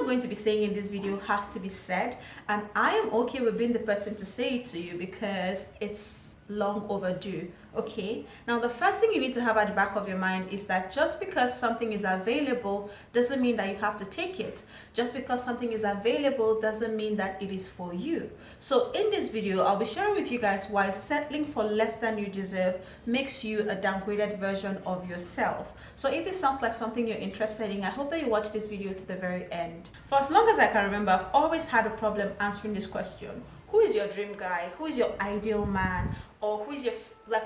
I'm going to be saying in this video has to be said, and I am okay with being the person to say it to you because it's long overdue. Okay, now the first thing you need to have at the back of your mind is that just because something is available doesn't mean that you have to take it. Just because something is available doesn't mean that it is for you. So in this video, I'll be sharing with you guys why settling for less than you deserve makes you a downgraded version of yourself. So if this sounds like something you're interested in, I hope that you watch this video to the very end. For as long as I can remember, I've always had a problem answering this question. Who is your dream guy? Who is your ideal man? Or who is your,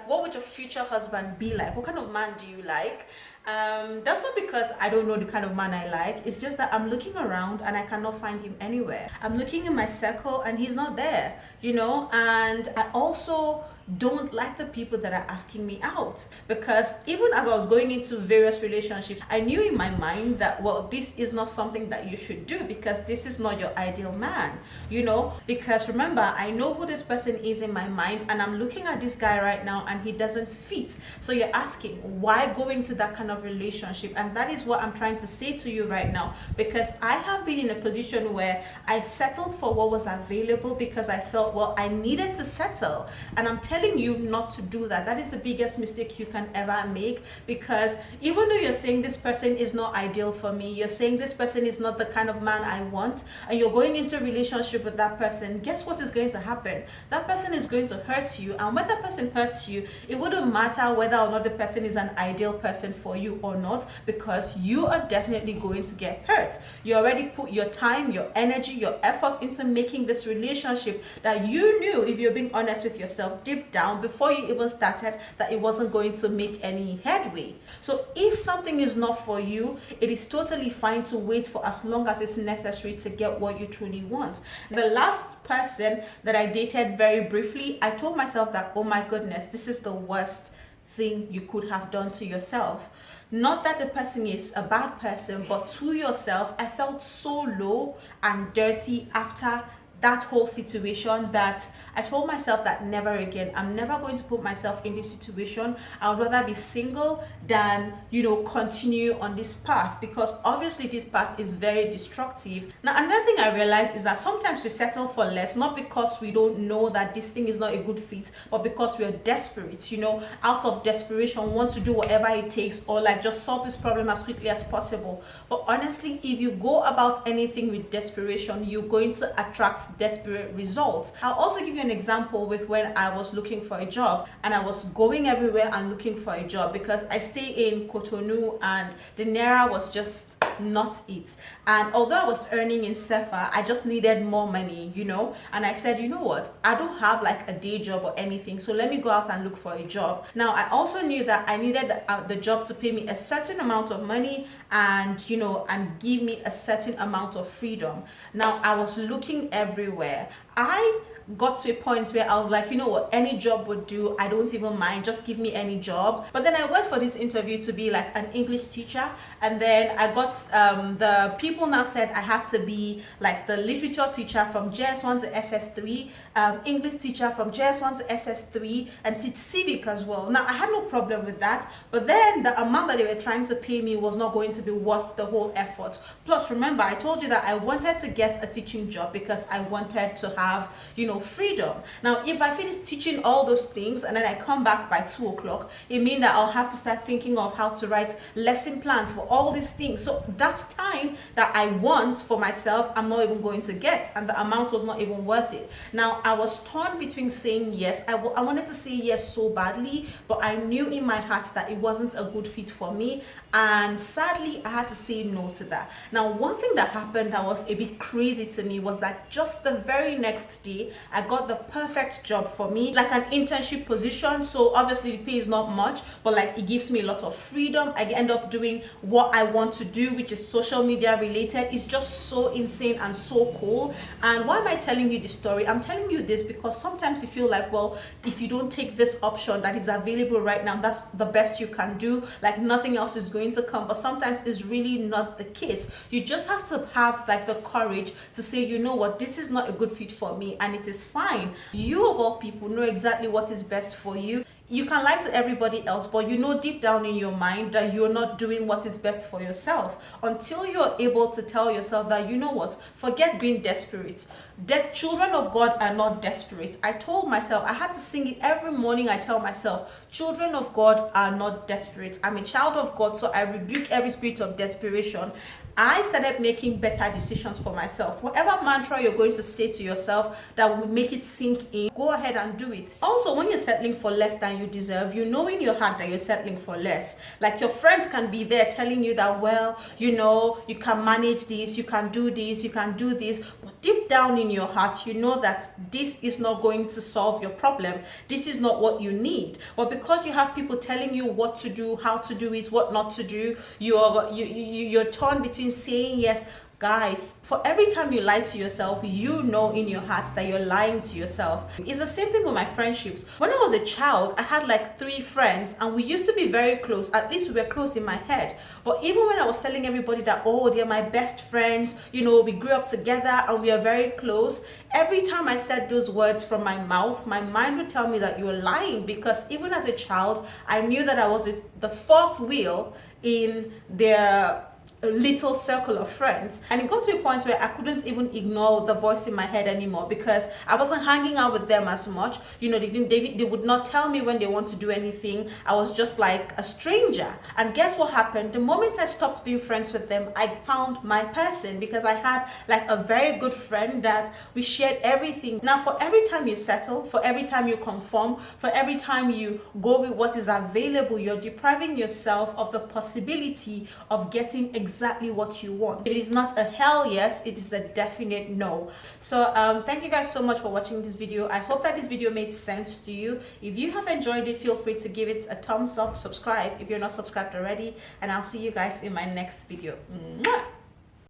what would your future husband be like? What kind of man do you like? That's not because I don't know the kind of man I like. It's just that I'm looking around and I cannot find him anywhere. I'm looking in my circle and he's not there, you know? And I also don't like the people that are asking me out, because even as I was going into various relationships, I knew in my mind that, well, this is not something that you should do because this is not your ideal man, you know? Because remember, I know who this person is in my mind, and I'm looking at this guy right now and he doesn't fit. So you're asking, why go into that kind of relationship? And that is what I'm trying to say to you right now, because I have been in a position where I settled for what was available because I felt, well, I needed to settle. And I'm telling you not to do that. That is the biggest mistake you can ever make, because even though you're saying this person is not ideal for me, you're saying this person is not the kind of man I want, and you're going into a relationship with that person, guess what is going to happen? That person is going to hurt you, and when that person hurts you, it wouldn't matter whether or not the person is an ideal person for you or not, because you are definitely going to get hurt. You already put your time, your energy, your effort into making this relationship that you knew, if you're being honest with yourself deep down before you even started, that it wasn't going to make any headway. So if something is not for you, it is totally fine to wait for as long as it's necessary to get what you truly want. The last person that I dated very briefly, I told myself that, oh my goodness, this is the worst thing you could have done to yourself. Not that the person is a bad person, but to yourself. I felt so low and dirty after that whole situation that I told myself that never again. I'm never going to put myself in this situation. I would rather be single than, you know, continue on this path, because obviously this path is very destructive. Now, another thing I realized is that sometimes we settle for less, not because we don't know that this thing is not a good fit, but because we are desperate, you know, out of desperation, want to do whatever it takes, or like just solve this problem as quickly as possible. But honestly, if you go about anything with desperation, you're going to attract desperate results. I'll also give you an example with when I was looking for a job, and I was going everywhere and looking for a job because I stay in Cotonou and the Naira was just not it. And although I was earning in Sefa, I just needed more money, you know. And I said, you know what, I don't have like a day job or anything, so let me go out and look for a job. Now, I also knew that I needed the job to pay me a certain amount of money and, you know, and give me a certain amount of freedom. Now, I was looking everywhere. I got to a point where I was like, you know what, any job would do. I don't even mind, just give me any job. But then I went for this interview to be like an English teacher, and then I got the people now said I had to be like the literature teacher from JS1 to SS3, English teacher from JS1 to SS3, and teach civic as well. Now, I had no problem with that, but then the amount that they were trying to pay me was not going to be worth the whole effort. Plus, remember, I told you that I wanted to get a teaching job because I wanted to have, you know, freedom. Now, if I finish teaching all those things and then I come back by 2 o'clock, it means that I'll have to start thinking of how to write lesson plans for all these things. So that time that I want for myself, I'm not even going to get, and the amount was not even worth it. Now, I was torn between saying yes. I wanted to say yes so badly, but I knew in my heart that it wasn't a good fit for me, and sadly I had to say no to that. Now, one thing that happened that was a bit crazy to me was that just the very next day I got the perfect job for me, like an internship position. So obviously the pay is not much, but like it gives me a lot of freedom. I end up doing what I want to do, which is social media related. It's just so insane and so cool. And why am I telling you this story? I'm telling you this because sometimes you feel like, well, if you don't take this option that is available right now, that's the best you can do, like nothing else is going to come. But sometimes it's really not the case. You just have to have like the courage to say, you know what, this is not a good fit for me, and it is fine. You of all people know exactly what is best for you. you can lie to everybody else, but you know deep down in your mind that you're not doing what is best for yourself until you're able to tell yourself that, you know what, forget being desperate. Children of God are not desperate. I told myself, I had to sing it every morning. I tell myself, children of God are not desperate. I'm a child of God, so I rebuke every spirit of desperation. I started making better decisions for myself. Whatever mantra you're going to say to yourself that will make it sink in, go ahead and do it. Also, when you're settling for less than you deserve, you know in your heart that you're settling for less. Like, your friends can be there telling you that, well, you know, you can manage this, you can do this, you can do this. But deep down in your heart, you know that this is not going to solve your problem. This is not what you need. But because you have people telling you what to do, how to do it, what not to do, you're torn between saying yes. Guys, for every time you lie to yourself, you know in your heart that you're lying to yourself. It's the same thing with my friendships. When I was a child, I had like 3 friends and we used to be very close. At least we were close in my head. But even when I was telling everybody that, oh, they're my best friends, you know, we grew up together and we are very close, every time I said those words from my mouth, my mind would tell me that you were lying, because even as a child, I knew that I was the 4th wheel in their little circle of friends. And it got to a point where I couldn't even ignore the voice in my head anymore, because I wasn't hanging out with them as much. You know, they would not tell me when they want to do anything. I was just like a stranger. And guess what happened? The moment I stopped being friends with them, I found my person, because I had like a very good friend that we shared everything. Now, for every time you settle, for every time you conform, for every time you go with what is available, you're depriving yourself of the possibility of getting exactly what you want. It is not a hell yes, it is a definite no. So thank you guys so much for watching this video. I hope that this video made sense to you. If you have enjoyed it, feel free to give it a thumbs up, subscribe if you're not subscribed already, and I'll see you guys in my next video. Mwah!